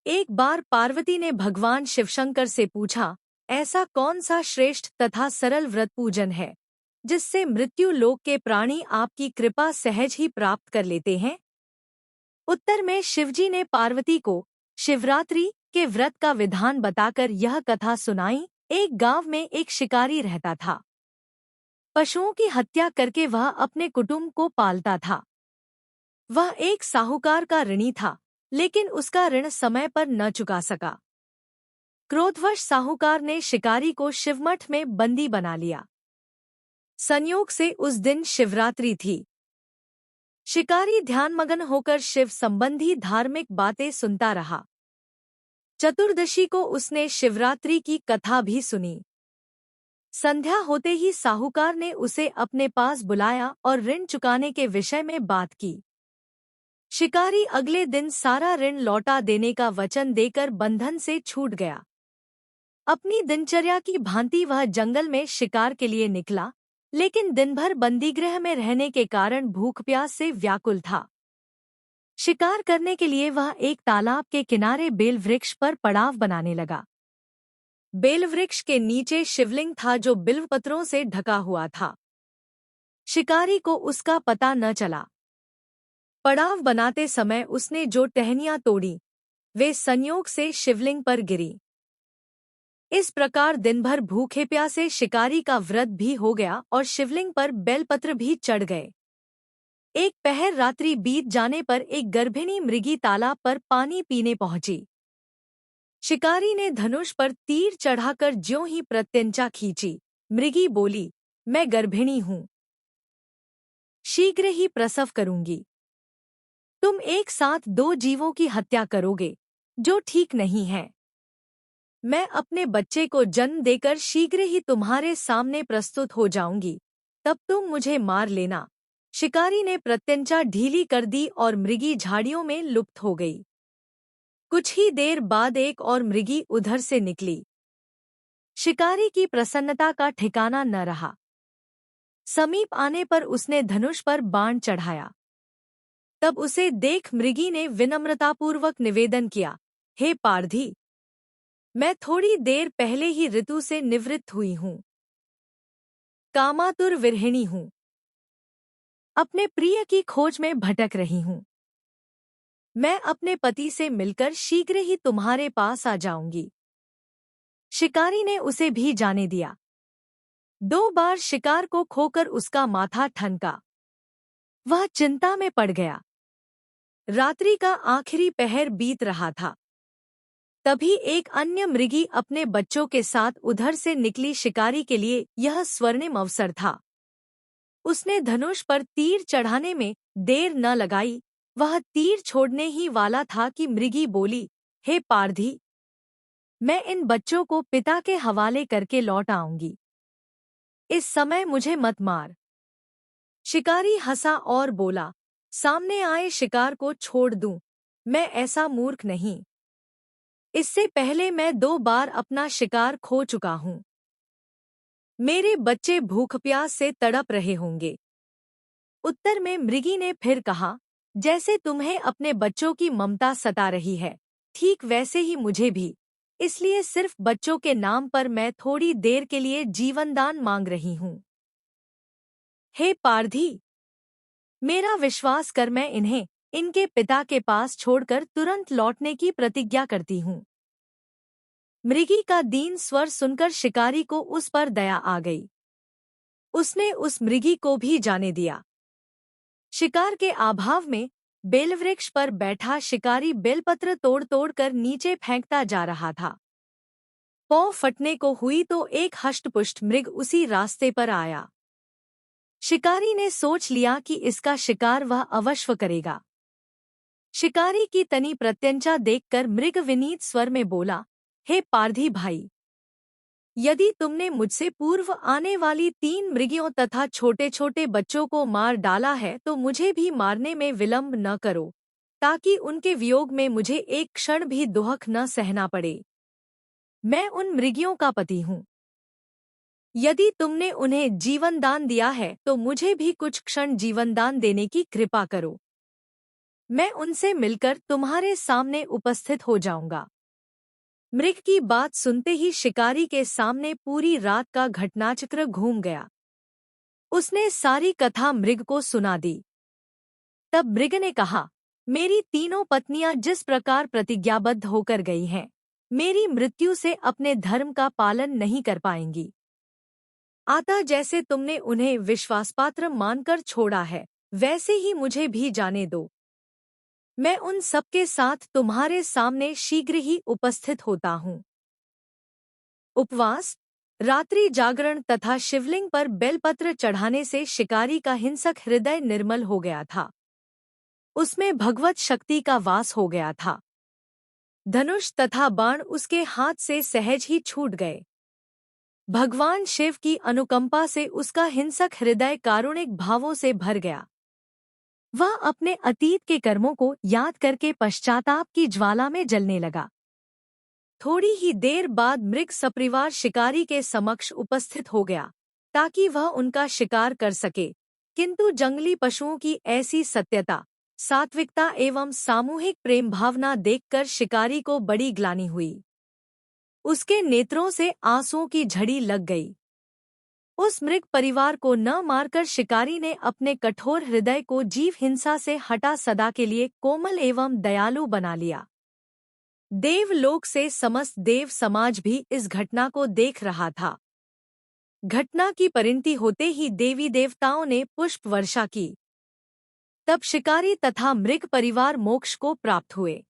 एक बार पार्वती ने भगवान शिवशंकर से पूछा, ऐसा कौन सा श्रेष्ठ तथा सरल व्रत पूजन है जिससे मृत्यु लोक के प्राणी आपकी कृपा सहज ही प्राप्त कर लेते हैं। उत्तर में शिवजी ने पार्वती को शिवरात्रि के व्रत का विधान बताकर यह कथा सुनाई। एक गांव में एक शिकारी रहता था। पशुओं की हत्या करके वह अपने कुटुंब को पालता था। वह एक साहूकार का ऋणी था, लेकिन उसका ऋण समय पर न चुका सका। क्रोधवश साहूकार ने शिकारी को शिवमठ में बंदी बना लिया। संयोग से उस दिन शिवरात्रि थी। शिकारी ध्यानमग्न होकर शिव संबंधी धार्मिक बातें सुनता रहा। चतुर्दशी को उसने शिवरात्रि की कथा भी सुनी। संध्या होते ही साहूकार ने उसे अपने पास बुलाया और ऋण चुकाने के विषय में बात की। शिकारी अगले दिन सारा ऋण लौटा देने का वचन देकर बंधन से छूट गया। अपनी दिनचर्या की भांति वह जंगल में शिकार के लिए निकला, लेकिन दिनभर बंदीगृह में रहने के कारण भूख प्यास से व्याकुल था। शिकार करने के लिए वह एक तालाब के किनारे बेल वृक्ष पर पड़ाव बनाने लगा। बेल वृक्ष के नीचे शिवलिंग था जो बिल्वपत्रों से ढका हुआ था। शिकारी को उसका पता न चला। पड़ाव बनाते समय उसने जो टहनियां तोड़ी, वे संयोग से शिवलिंग पर गिरी। इस प्रकार दिनभर भूखे प्यासे शिकारी का व्रत भी हो गया और शिवलिंग पर बेलपत्र भी चढ़ गए। एक पहर रात्रि बीत जाने पर एक गर्भिणी मृगी तालाब पर पानी पीने पहुंची। शिकारी ने धनुष पर तीर चढ़ाकर ज्यों ही प्रत्यंचा खींची, मृगी बोली, मैं गर्भिणी हूं, शीघ्र ही प्रसव करूंगी। तुम एक साथ दो जीवों की हत्या करोगे, जो ठीक नहीं है। मैं अपने बच्चे को जन्म देकर शीघ्र ही तुम्हारे सामने प्रस्तुत हो जाऊंगी, तब तुम मुझे मार लेना। शिकारी ने प्रत्यंचा ढीली कर दी और मृगी झाड़ियों में लुप्त हो गई। कुछ ही देर बाद एक और मृगी उधर से निकली। शिकारी की प्रसन्नता का ठिकाना न रहा। समीप आने पर उसने धनुष पर बाण चढ़ाया। तब उसे देख मृगी ने विनम्रतापूर्वक निवेदन किया, हे पारधी, मैं थोड़ी देर पहले ही ऋतु से निवृत्त हुई हूँ। कामातुर विरहिणी हूँ। अपने प्रिय की खोज में भटक रही हूँ। मैं अपने पति से मिलकर शीघ्र ही तुम्हारे पास आ जाऊंगी। शिकारी ने उसे भी जाने दिया। 2 बार शिकार को खोकर उसका माथा ठनका। वह चिंता में पड़ गया। रात्रि का आखिरी पहर बीत रहा था। तभी एक अन्य मृगी अपने बच्चों के साथ उधर से निकली। शिकारी के लिए यह स्वर्णिम अवसर था। उसने धनुष पर तीर चढ़ाने में देर न लगाई। वह तीर छोड़ने ही वाला था कि मृगी बोली, हे पारधी, मैं इन बच्चों को पिता के हवाले करके लौट आऊंगी। इस समय मुझे मत मार। शिकारी हंसा और बोला, सामने आए शिकार को छोड़ दूं, मैं ऐसा मूर्ख नहीं। इससे पहले मैं 2 बार अपना शिकार खो चुका हूं। मेरे बच्चे भूख प्यास से तड़प रहे होंगे। उत्तर में मृगी ने फिर कहा, जैसे तुम्हें अपने बच्चों की ममता सता रही है, ठीक वैसे ही मुझे भी। इसलिए सिर्फ बच्चों के नाम पर मैं थोड़ी देर के लिए जीवनदान मांग रही हूं। हे पारधी, मेरा विश्वास कर, मैं इन्हें इनके पिता के पास छोड़कर तुरंत लौटने की प्रतिज्ञा करती हूं। मृगी का दीन स्वर सुनकर शिकारी को उस पर दया आ गई। उसने उस मृगी को भी जाने दिया। शिकार के अभाव में बेलवृक्ष पर बैठा शिकारी बेलपत्र तोड़ तोड़ कर नीचे फेंकता जा रहा था। पौ फटने को हुई तो एक हष्टपुष्ट मृग उसी रास्ते पर आया। शिकारी ने सोच लिया कि इसका शिकार वह अवश्य करेगा। शिकारी की तनी प्रत्यंचा देखकर मृग विनीत स्वर में बोला, हे पारधी भाई, यदि तुमने मुझसे पूर्व आने वाली 3 मृगियों तथा छोटे छोटे बच्चों को मार डाला है तो मुझे भी मारने में विलंब न करो, ताकि उनके वियोग में मुझे एक क्षण भी दुख न सहना पड़े। मैं उन मृगियों का पति हूँ। यदि तुमने उन्हें जीवन दान दिया है तो मुझे भी कुछ क्षण जीवन दान देने की कृपा करो। मैं उनसे मिलकर तुम्हारे सामने उपस्थित हो जाऊंगा। मृग की बात सुनते ही शिकारी के सामने पूरी रात का घटनाचक्र घूम गया। उसने सारी कथा मृग को सुना दी। तब मृग ने कहा, मेरी तीनों पत्नियां जिस प्रकार प्रतिज्ञाबद्ध होकर गई हैं, मेरी मृत्यु से अपने धर्म का पालन नहीं कर पाएंगी। अतः जैसे तुमने उन्हें विश्वासपात्र मानकर छोड़ा है, वैसे ही मुझे भी जाने दो। मैं उन सबके साथ तुम्हारे सामने शीघ्र ही उपस्थित होता हूँ। उपवास, रात्रि जागरण तथा शिवलिंग पर बेलपत्र चढ़ाने से शिकारी का हिंसक हृदय निर्मल हो गया था। उसमें भगवत शक्ति का वास हो गया था। धनुष तथा बाण उसके हाथ से सहज ही छूट गए। भगवान शिव की अनुकंपा से उसका हिंसक हृदय कारुणिक भावों से भर गया। वह अपने अतीत के कर्मों को याद करके पश्चाताप की ज्वाला में जलने लगा। थोड़ी ही देर बाद मृग सपरिवार शिकारी के समक्ष उपस्थित हो गया, ताकि वह उनका शिकार कर सके, किंतु जंगली पशुओं की ऐसी सत्यता, सात्विकता एवं सामूहिक प्रेम भावना देखकर शिकारी को बड़ी ग्लानि हुई। उसके नेत्रों से आंसुओं की झड़ी लग गई। उस मृग परिवार को न मारकर शिकारी ने अपने कठोर हृदय को जीव हिंसा से हटा सदा के लिए कोमल एवं दयालु बना लिया। देवलोक से समस्त देव समाज भी इस घटना को देख रहा था। घटना की परिणति होते ही देवी देवताओं ने पुष्प वर्षा की। तब शिकारी तथा मृग परिवार मोक्ष को प्राप्त हुए।